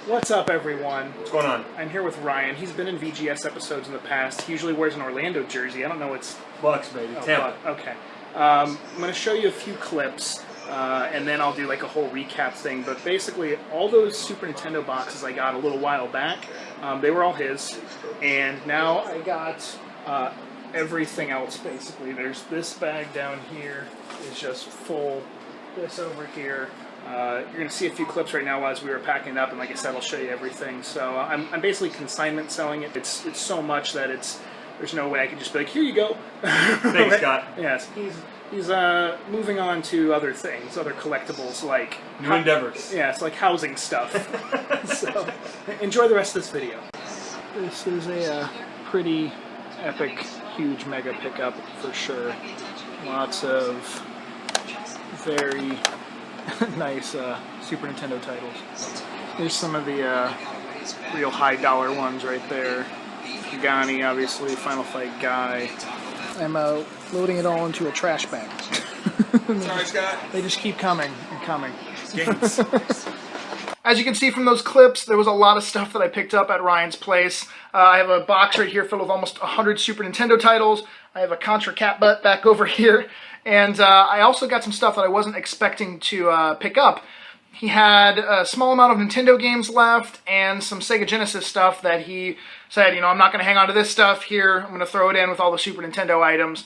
What's up, everyone? What's going on? I'm here with Ryan. He's been in VGS episodes in the past. He usually wears an Orlando jersey. I don't know what's... Bucks, baby. Tampa. Okay. I'm going to show you a few clips, and then I'll do like a whole recap thing. But basically, all those Super Nintendo boxes I got a little while back, they were all his. And now I got everything else, basically. There's this bag down here is just full. This over here. You're going to see a few clips right now as we were packing it up, and like I said, I'll show you everything. So I'm basically consignment selling it. It's so much that there's no way I could just be like, here you go. Thanks, Scott. Yes, he's moving on to other things, other collectibles like new endeavors. Yeah, it's like housing stuff. So enjoy the rest of this video. This is a pretty epic, huge mega pickup for sure. Lots of very nice Super Nintendo titles. Here's some of the real high dollar ones right there. Gani, obviously, Final Fight Guy. I'm loading it all into a trash bag. Sorry, Scott. They just keep coming and coming. Games. As you can see from those clips, there was a lot of stuff that I picked up at Ryan's place. I have a box right here filled with almost 100 Super Nintendo titles. I have a Contra cat butt back over here. And I also got some stuff that I wasn't expecting to pick up. He had a small amount of Nintendo games left and some Sega Genesis stuff that he said, you know, I'm not going to hang on to this stuff here. I'm going to throw it in with all the Super Nintendo items.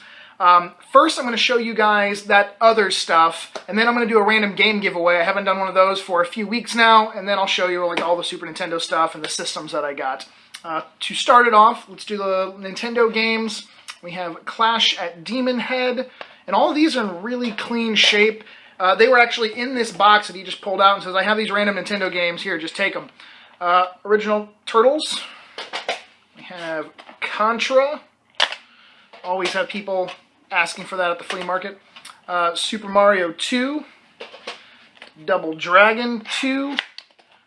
First, I'm going to show you guys that other stuff, and then I'm going to do a random game giveaway. I haven't done one of those for a few weeks now, and then I'll show you like all the Super Nintendo stuff and the systems that I got. To start it off, let's do the Nintendo games. We have Clash at Demon Head, and all of these are in really clean shape. They were actually in this box that he just pulled out and says, I have these random Nintendo games, here, just take them. Original Turtles. We have Contra. Always have people asking for that at the flea market. Super Mario 2. Double Dragon 2.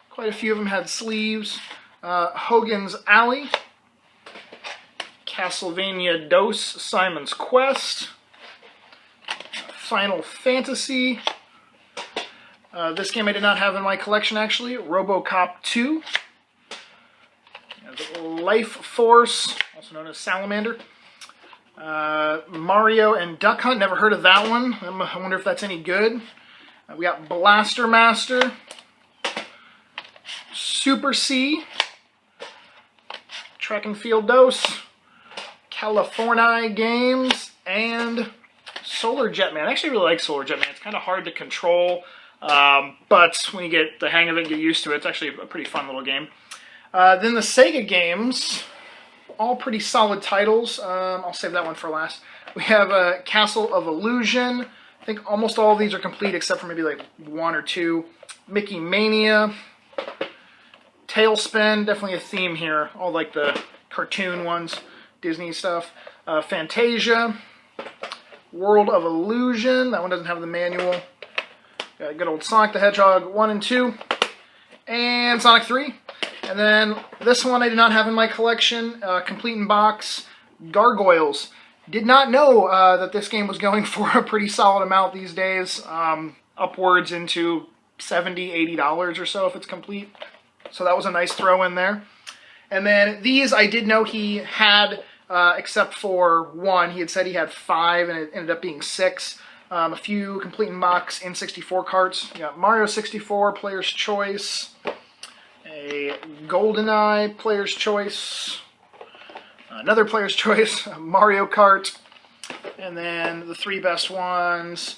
Quite a few of them had sleeves. Hogan's Alley. Castlevania DOS, Simon's Quest. Final Fantasy. This game I did not have in my collection, actually. RoboCop 2. Life Force, also known as Salamander. Mario and Duck Hunt, never heard of that one. I wonder if that's any good. We got Blaster Master. Super C. Track and Field DOS. California Games. And Solar Jetman. I actually really like Solar Jetman. It's kind of hard to control, but when you get the hang of it and get used to it, it's actually a pretty fun little game. Then the Sega games, all pretty solid titles. I'll save that one for last. We have Castle of Illusion. I think almost all of these are complete except for maybe like one or two. Mickey Mania. Tailspin, definitely a theme here. All like the cartoon ones, Disney stuff. Fantasia. World of Illusion. That one doesn't have the manual. Got good old Sonic the Hedgehog 1 and 2. And Sonic 3. And then this one I do not have in my collection. Complete in box. Gargoyles. Did not know that this game was going for a pretty solid amount these days. Upwards into $70, $80 or so if it's complete. So that was a nice throw in there. And then these I did know he had... except for one. He had said he had 5, and it ended up being 6. A few complete in box N64 carts. You got Mario 64, Player's Choice. A GoldenEye, Player's Choice. Another Player's Choice, Mario Kart. And then the 3 best ones.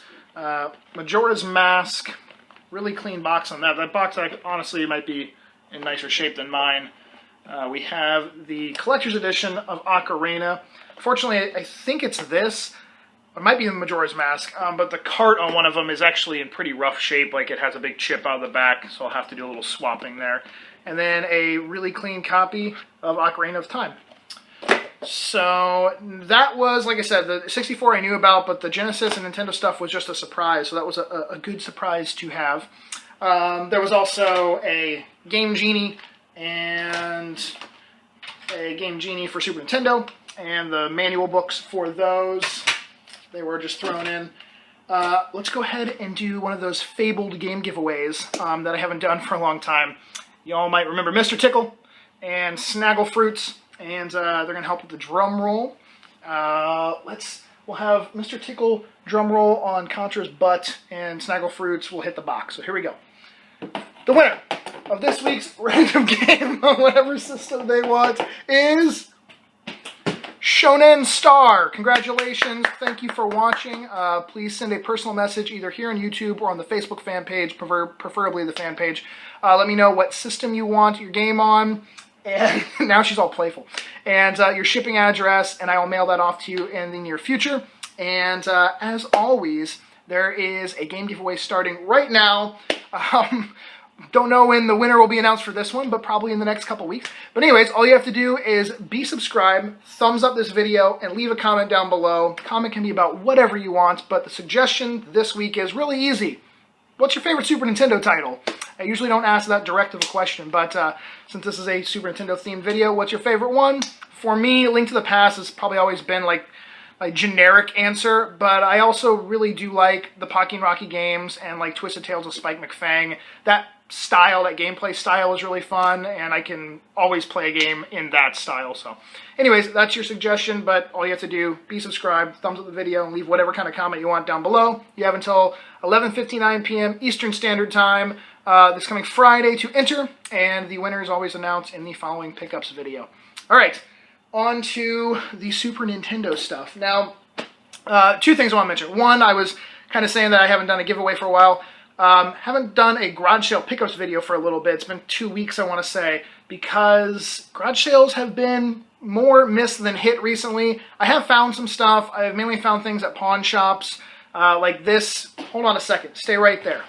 Majora's Mask. Really clean box on that. That box honestly might be in nicer shape than mine. We have the collector's edition of Ocarina. Fortunately, I think it's this. It might be the Majora's Mask, but the cart on one of them is actually in pretty rough shape. Like it has a big chip out of the back, so I'll have to do a little swapping there. And then a really clean copy of Ocarina of Time. So that was, like I said, the 64 I knew about, but the Genesis and Nintendo stuff was just a surprise. So that was a good surprise to have. There was also a Game Genie and a Game Genie for Super Nintendo, and the manual books for those. They were just thrown in. Let's go ahead and do one of those fabled game giveaways that I haven't done for a long time. Y'all might remember Mr. Tickle and Snaggle Fruits, and they're going to help with the drum roll. We'll have Mr. Tickle drum roll on Contra's butt, and Snaggle Fruits will hit the box. So here we go. The winner of this week's random game on whatever system they want is Shonen Star. Congratulations. Thank you for watching. Please send a personal message either here on YouTube or on the Facebook fan page, preferably the fan page. Let me know what system you want your game on. And now she's all playful. And your shipping address, and I will mail that off to you in the near future. And as always, there is a game giveaway starting right now. Don't know when the winner will be announced for this one, but probably in the next couple weeks. But anyways, all you have to do is be subscribed, thumbs up this video, and leave a comment down below. The comment can be about whatever you want, but the suggestion this week is really easy. What's your favorite Super Nintendo title? I usually don't ask that direct of a question, but since this is a Super Nintendo themed video, what's your favorite one? For me, Link to the Past has probably always been like a generic answer, but I also really do like the Pocky and Rocky games and like Twisted Tales of Spike McFang. That style, that gameplay style is really fun, and I can always play a game in that style. So anyways, that's your suggestion, but all you have to do, be subscribed, thumbs up the video, and leave whatever kind of comment you want down below. You have until 11:59 p.m. Eastern Standard Time this coming Friday to enter, and the winner is always announced in the following pickups video. All right, on to the Super Nintendo stuff. Now, two things I want to mention. One, I was kind of saying that I haven't done a giveaway for a while. Haven't done a garage sale pickups video for a little bit. It's been 2 weeks, I want to say, because garage sales have been more miss than hit recently. I have found some stuff. I've mainly found things at pawn shops, like this. Hold on a second. Stay right there.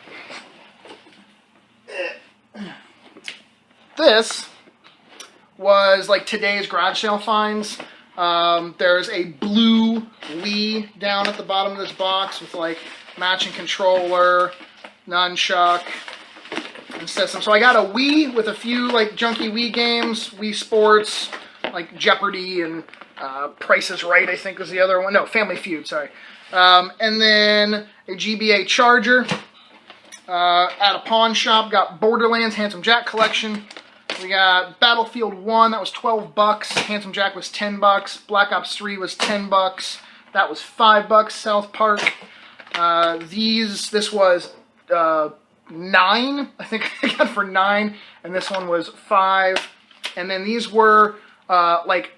This was like today's garage sale finds. There's a blue Wii down at the bottom of this box with like matching controller, nunchuck, and system. So I got a Wii with a few like junky Wii games, Wii Sports, like Jeopardy and Price is Right, I think was the other one. No, Family Feud, sorry. And then a GBA charger. At a pawn shop, got Borderlands Handsome Jack collection. We got Battlefield 1, that was 12 bucks. Handsome Jack was 10 bucks. Black Ops 3 was 10 bucks. That was 5 bucks. South Park. This was 9. I think I got for 9. And this one was 5. And then these were like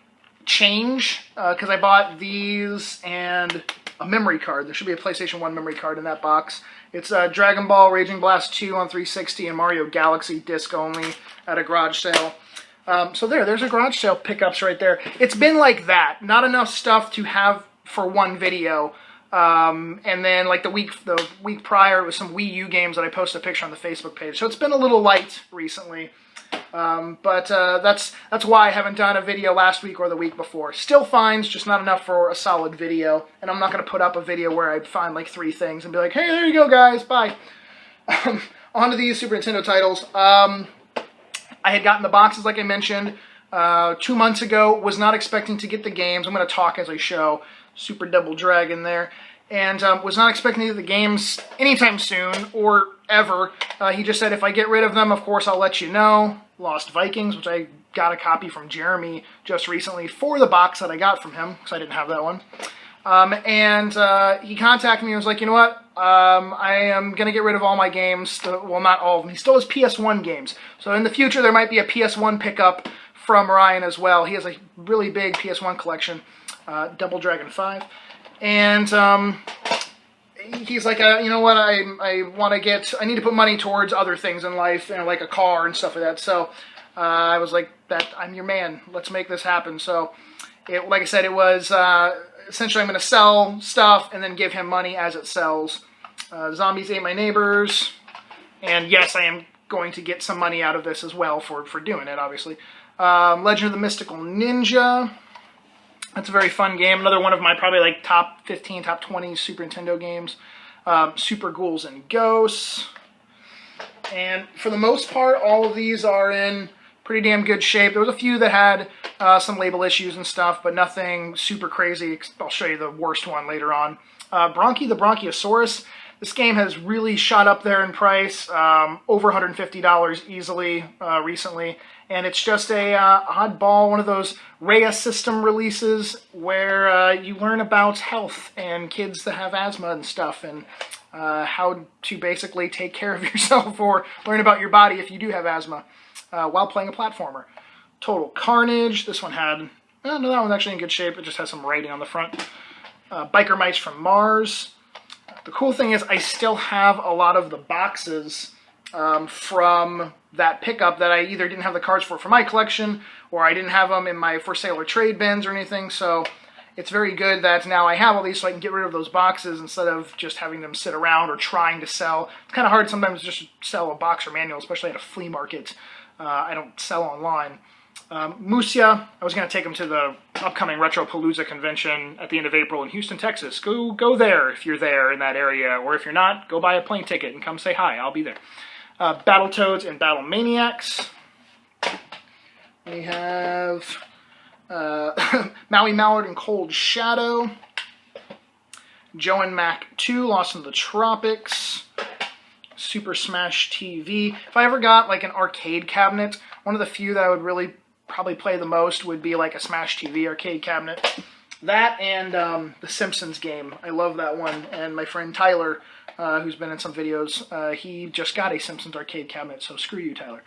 change, because I bought these and a memory card. There should be a PlayStation 1 memory card in that box. It's Dragon Ball Raging Blast 2 on 360 and Mario Galaxy disc only at a garage sale. So there's a garage sale pickups right there. It's been like that. Not enough stuff to have for one video. And then like the week prior, it was some Wii U games that I posted a picture on the Facebook page. So it's been a little light recently. But that's why I haven't done a video last week or the week before. Still finds, just not enough for a solid video. And I'm not going to put up a video where I find like 3 things and be like, hey, there you go, guys, bye. On to these Super Nintendo titles. I had gotten the boxes, like I mentioned, 2 months ago. Was not expecting to get the games. I'm going to talk as I show. Super Double Dragon there. And was not expecting to get the games anytime soon or ever. He just said, if I get rid of them, of course, I'll let you know. Lost Vikings, which I got a copy from Jeremy just recently for the box that I got from him, because I didn't have that one. He contacted me and was like, you know what, I am going to get rid of all my games. Well, not all of them. He still has PS1 games. So in the future, there might be a PS1 pickup from Ryan as well. He has a really big PS1 collection, Double Dragon 5. And he's like, you know what, I need to put money towards other things in life, you know, like a car and stuff like that. So I was like, I'm your man. Let's make this happen. So, like I said, it was essentially I'm going to sell stuff and then give him money as it sells. Zombies Ate My Neighbors. And yes, I am going to get some money out of this as well for doing it, obviously. Legend of the Mystical Ninja. That's a very fun game. Another one of my probably like top 15, top 20 Super Nintendo games. Super Ghouls and Ghosts. And for the most part, all of these are in pretty damn good shape. There was a few that had some label issues and stuff, but nothing super crazy. I'll show you the worst one later on. Bronchi the Bronchiosaurus. This game has really shot up there in price, over $150 easily recently, and it's just a oddball, one of those Rhea system releases where you learn about health and kids that have asthma and stuff, and how to basically take care of yourself or learn about your body if you do have asthma while playing a platformer. Total Carnage. This one had, no, that one's actually in good shape. It just has some writing on the front. Biker Mice from Mars. The cool thing is I still have a lot of the boxes from that pickup that I either didn't have the cards for my collection, or I didn't have them in my for sale or trade bins or anything, so it's very good that now I have all these so I can get rid of those boxes instead of just having them sit around or trying to sell. It's kind of hard sometimes just to sell a box or manual, especially at a flea market. I don't sell online. Musia, I was going to take him to the upcoming Retropalooza convention at the end of April in Houston, Texas. Go there if you're there in that area, or if you're not, go buy a plane ticket and come say hi. I'll be there. Battletoads and Battle Maniacs. We have Maui Mallard and Cold Shadow. Joe and Mac 2, Lost in the Tropics. Super Smash TV. If I ever got like an arcade cabinet, one of the few that I would really probably play the most would be like a Smash TV arcade cabinet. That and the Simpsons game. I love that one. And my friend Tyler, who's been in some videos, he just got a Simpsons arcade cabinet, so screw you, Tyler.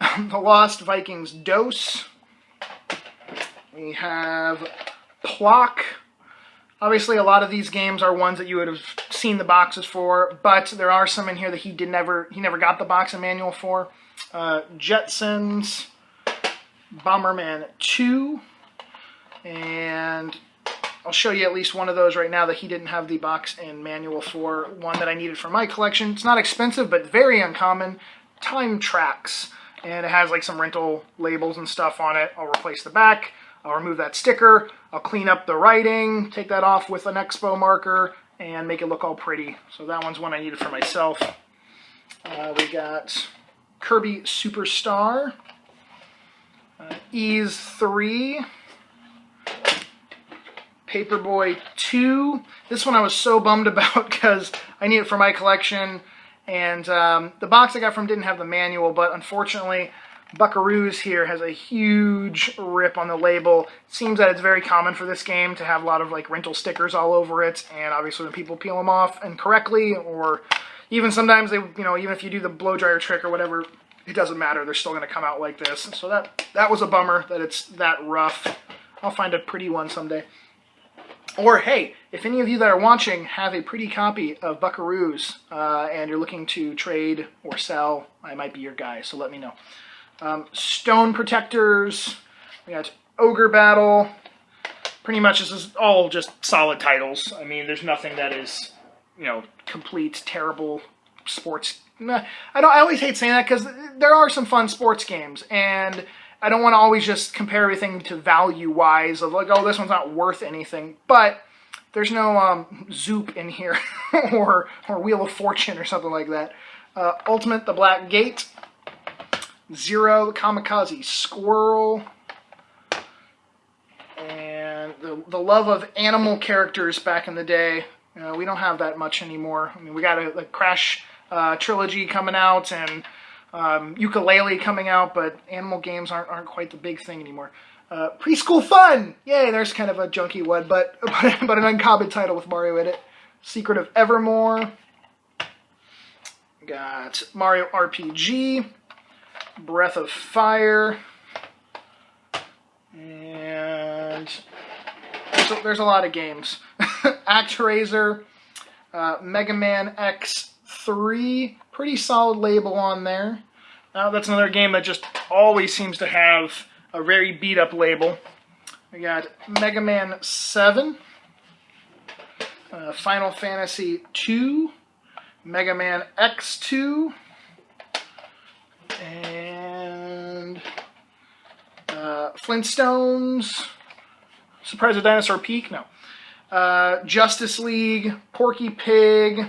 The Lost Vikings Dose. We have Plock. Obviously, a lot of these games are ones that you would have seen the boxes for, but there are some in here that he never got the box and manual for. Jetsons, Bomberman 2, and I'll show you at least one of those right now that he didn't have the box and manual for, one that I needed for my collection. It's not expensive, but very uncommon. Time Tracks, and it has like some rental labels and stuff on it. I'll replace the back. I'll remove that sticker. I'll clean up the writing, take that off with an Expo marker, and make it look all pretty. So that one's one I needed for myself. We got Kirby Superstar, Ease 3, Paperboy 2. This one I was so bummed about because I need it for my collection, and the box I got from didn't have the manual, but unfortunately Buckaroos here has a huge rip on the label. It seems that it's very common for this game to have a lot of like rental stickers all over it, and obviously when people peel them off incorrectly, or even sometimes they, even if you do the blow dryer trick or whatever, it doesn't matter. They're still going to come out like this. So that was a bummer that it's that rough. I'll find a pretty one someday. Or hey, if any of you that are watching have a pretty copy of Buckaroos and you're looking to trade or sell, I might be your guy. So let me know. Stone Protectors, we got Ogre Battle. Pretty much this is all just solid titles. I mean, there's nothing that is, complete terrible sports. I always hate saying that because there are some fun sports games, and I don't want to always just compare everything to value-wise of like, oh, this one's not worth anything. But there's no Zoop in here or Wheel of Fortune or something like that. Ultimate the Black Gate. Zero, the Kamikaze Squirrel, and the love of animal characters back in the day. We don't have that much anymore. I mean, we got a Crash trilogy coming out and Ukulele coming out, but animal games aren't quite the big thing anymore. Preschool Fun! Yay, there's kind of a junky one, but an uncommon title with Mario in it. Secret of Evermore. Got Mario RPG. Breath of Fire, and there's a lot of games. ActRaiser, Mega Man X3, pretty solid label on there. That's another game that just always seems to have a very beat up label. We got Mega Man 7, Final Fantasy 2, Mega Man X2, and Flintstones, Surprise of Dinosaur Peak, no. Justice League, Porky Pig.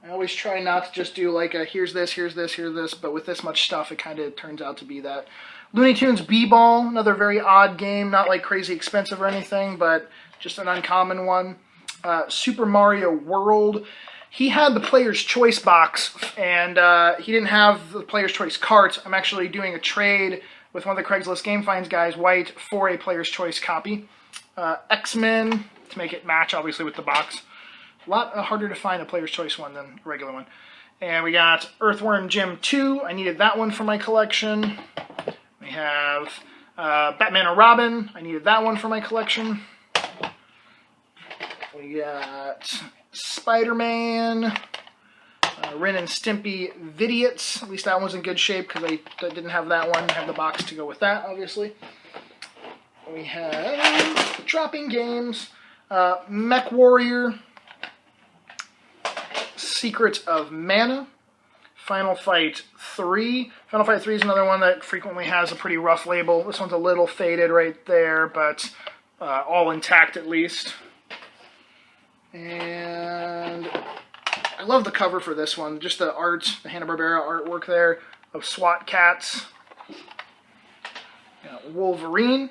I always try not to just do like a here's this, but with this much stuff it kind of turns out to be that. Looney Tunes B-Ball, another very odd game, not like crazy expensive or anything, but just an uncommon one. Super Mario World. He had the Player's Choice box, and he didn't have the Player's Choice carts. I'm actually doing a trade with one of the Craigslist Game Finds guys, White, for a Player's Choice copy. X-Men, to make it match, obviously, with the box. A lot harder to find a Player's Choice one than a regular one. And we got Earthworm Jim 2. I needed that one for my collection. We have Batman and Robin. I needed that one for my collection. We got Spider-Man, Ren and Stimpy Vidiots. At least that one's in good shape because I didn't have that one. I have the box to go with that, obviously. We have Dropping Games, Mech Warrior, Secrets of Mana, Final Fight 3. Final Fight 3 is another one that frequently has a pretty rough label. This one's a little faded right there, but all intact at least. And I love the cover for this one. Just the art, the Hanna-Barbera artwork there of SWAT cats. Wolverine.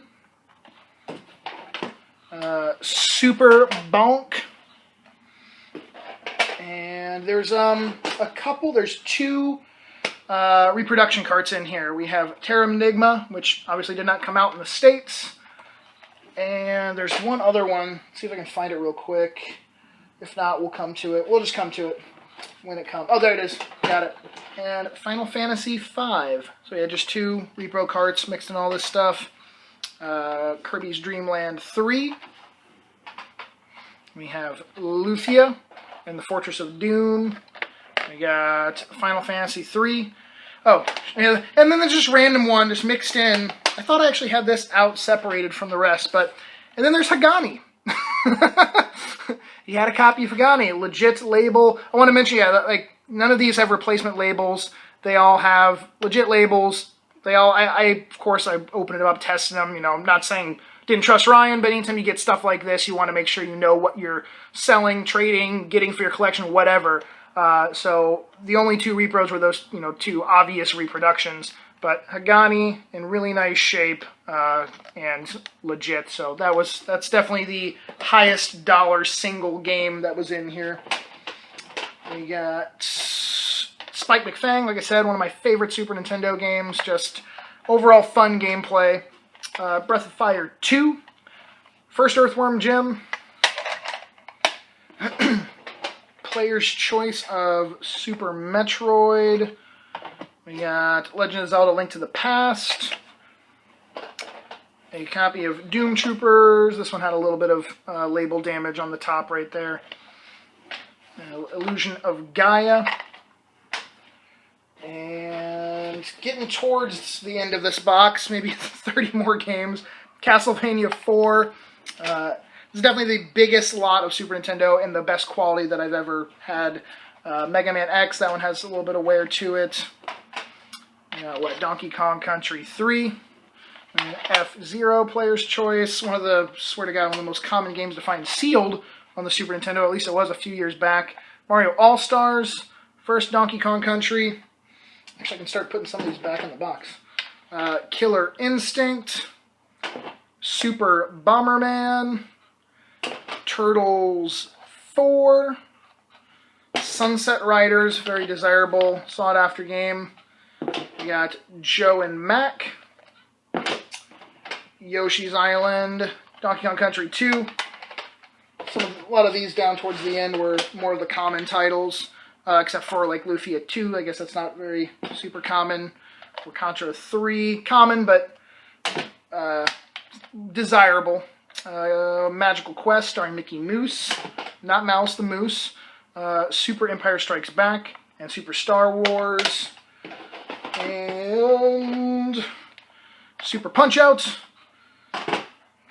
Super Bonk. And there's there's 2 reproduction carts in here. We have Terra Enigma, which obviously did not come out in the States. And there's one other one. Let's see if I can find it real quick. If not, we'll come to it. We'll just come to it when it comes. Oh, there it is. Got it. And Final Fantasy V. So yeah, just 2 repro carts mixed in all this stuff. Kirby's Dream Land 3. We have Lufia and the Fortress of Doom. We got Final Fantasy 3. Oh, and then there's just random one just mixed in. I thought I actually had this out separated from the rest, but... And then there's Hagani. He had a copy of Hagani, legit label. I want to mention, yeah, that, like, none of these have replacement labels. They all have legit labels. They all, of course, I opened it up, tested them. You know, I'm not saying didn't trust Ryan, but anytime you get stuff like this, you want to make sure you know what you're selling, trading, getting for your collection, whatever. So the only 2 repros were those, 2 obvious reproductions. But Hagani in really nice shape and legit. So that's definitely the highest dollar single game that was in here. We got Spike McFang, like I said, one of my favorite Super Nintendo games. Just overall fun gameplay. Breath of Fire 2. First Earthworm Jim. Player's Choice of Super Metroid. We got Legend of Zelda: Link to the Past. A copy of Doom Troopers. This one had a little bit of label damage on the top right there. Illusion of Gaia. And getting towards the end of this box, maybe 30 more games. Castlevania 4. This is definitely the biggest lot of Super Nintendo and the best quality that I've ever had. Mega Man X, that one has a little bit of wear to it. Donkey Kong Country 3. F-Zero, Player's Choice. One of the, swear to God, one of the most common games to find sealed on the Super Nintendo. At least it was a few years back. Mario All-Stars. First Donkey Kong Country. Actually, I can start putting some of these back in the box. Killer Instinct. Super Bomberman. Turtles 4. Sunset Riders, very desirable, sought-after game. We got Joe and Mac. Yoshi's Island. Donkey Kong Country 2. A lot of these down towards the end were more of the common titles, except for like Lufia 2. I guess that's not very super common. Or Contra 3. Common, but desirable. Magical Quest starring Mickey Mouse. Not Mouse, the Moose. Super Empire Strikes Back. And Super Star Wars. And Super Punch-Out.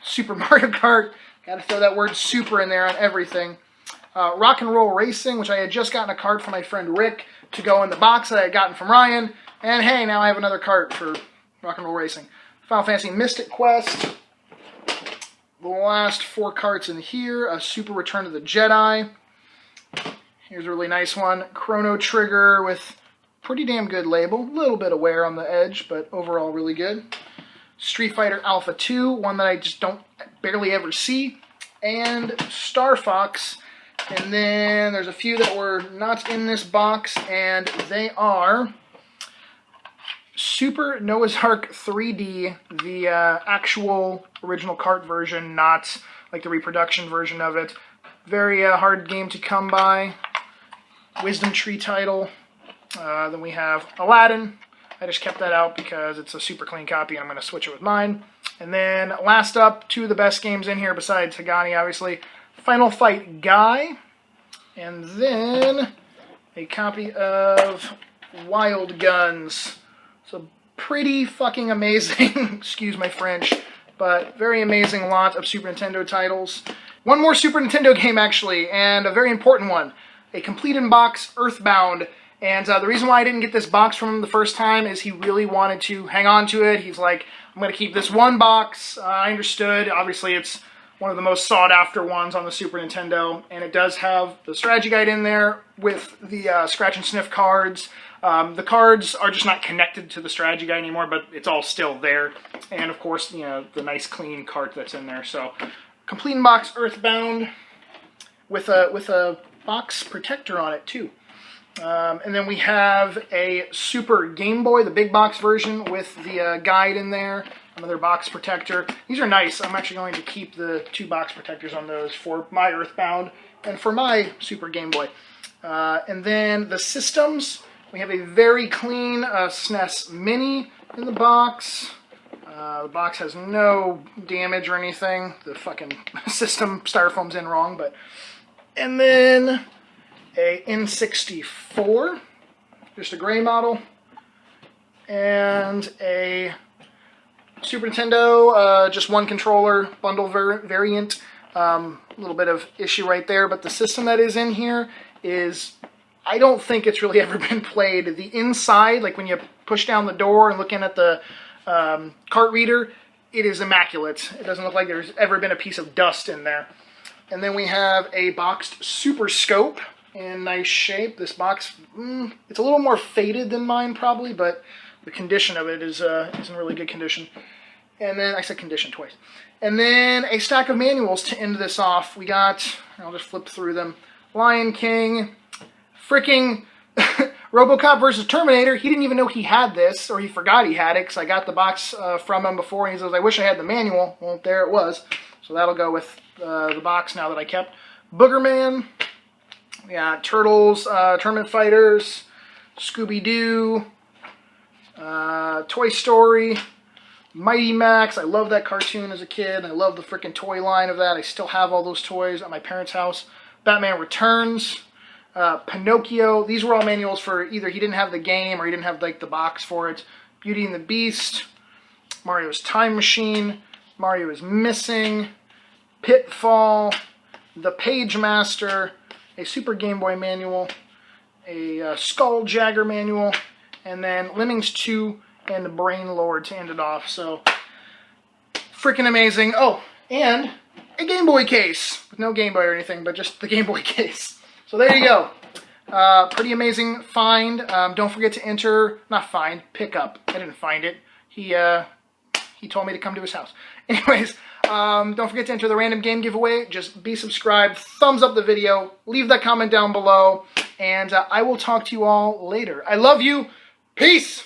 Super Mario Kart. Gotta throw that word super in there on everything. Rock and Roll Racing, which I had just gotten a card from my friend Rick to go in the box that I had gotten from Ryan. And hey, now I have another card for Rock and Roll Racing. Final Fantasy Mystic Quest. The last 4 carts in here. A Super Return of the Jedi. Here's a really nice one. Chrono Trigger with pretty damn good label. A little bit of wear on the edge, but overall really good. Street Fighter Alpha 2, one that I just don't barely ever see. and Star Fox. And then there's a few that were not in this box, and they are Super Noah's Ark 3D, the actual original cart version, not like the reproduction version of it. Very hard game to come by. Wisdom Tree title. Then we have Aladdin. I just kept that out because it's a super clean copy and I'm going to switch it with mine. And then last up, two of the best games in here besides Hagani, obviously. Final Fight Guy. And then a copy of Wild Guns. So pretty fucking amazing, excuse my French, but very amazing lot of Super Nintendo titles. One more Super Nintendo game actually, and a very important one. A complete in box Earthbound. And the reason why I didn't get this box from him the first time is he really wanted to hang on to it. He's like, I'm going to keep this one box. I understood. Obviously, it's one of the most sought-after ones on the Super Nintendo. And it does have the strategy guide in there with the scratch and sniff cards. The cards are just not connected to the strategy guide anymore, but it's all still there. And, of course, you know, the nice, clean cart that's in there. So, complete in box Earthbound with a box protector on it, too. And then we have a Super Game Boy, the big box version with the guide in there, another box protector. These are nice. I'm actually going to keep the two box protectors on those for my Earthbound and for my Super Game Boy. And then the systems, we have a very clean SNES Mini in the box. The box has no damage or anything. The fucking system styrofoam's in wrong, but... And then a N64, just a gray model, and a Super Nintendo, just one controller bundle variant. A little bit of issue right there, but the system that is in here is, I don't think it's really ever been played. The inside, like when you push down the door and look in at the cart reader, it is immaculate. It doesn't look like there's ever been a piece of dust in there. And then we have a boxed Super Scope in nice shape. This box, it's a little more faded than mine probably, but the condition of it is in really good condition. And then, I said condition twice. And then a stack of manuals to end this off. We got, I'll just flip through them, Lion King, freaking RoboCop versus Terminator. He didn't even know he had this, or he forgot he had it, because I got the box from him before, and he says, I wish I had the manual. Well, there it was. So that'll go with the box now that I kept. Boogerman. Yeah, Turtles, Tournament Fighters, Scooby-Doo, Toy Story, Mighty Max. I love that cartoon as a kid. I love the freaking toy line of that. I still have all those toys at my parents' house. Batman Returns, Pinocchio. These were all manuals for either he didn't have the game or he didn't have like the box for it. Beauty and the Beast, Mario's Time Machine, Mario is Missing, Pitfall, The Page Master, a Super Game Boy manual, a Skulljagger manual, and then Lemmings 2 and the Brain Lord to end it off. So, freaking amazing. Oh, and a Game Boy case. With no Game Boy or anything, but just the Game Boy case. So there you go. Pretty amazing find. Don't forget to enter, not find, pick up. I didn't find it. He told me to come to his house. Anyways, don't forget to enter the random game giveaway. Just be subscribed, thumbs up the video, leave that comment down below, and I will talk to you all later. I love you. Peace!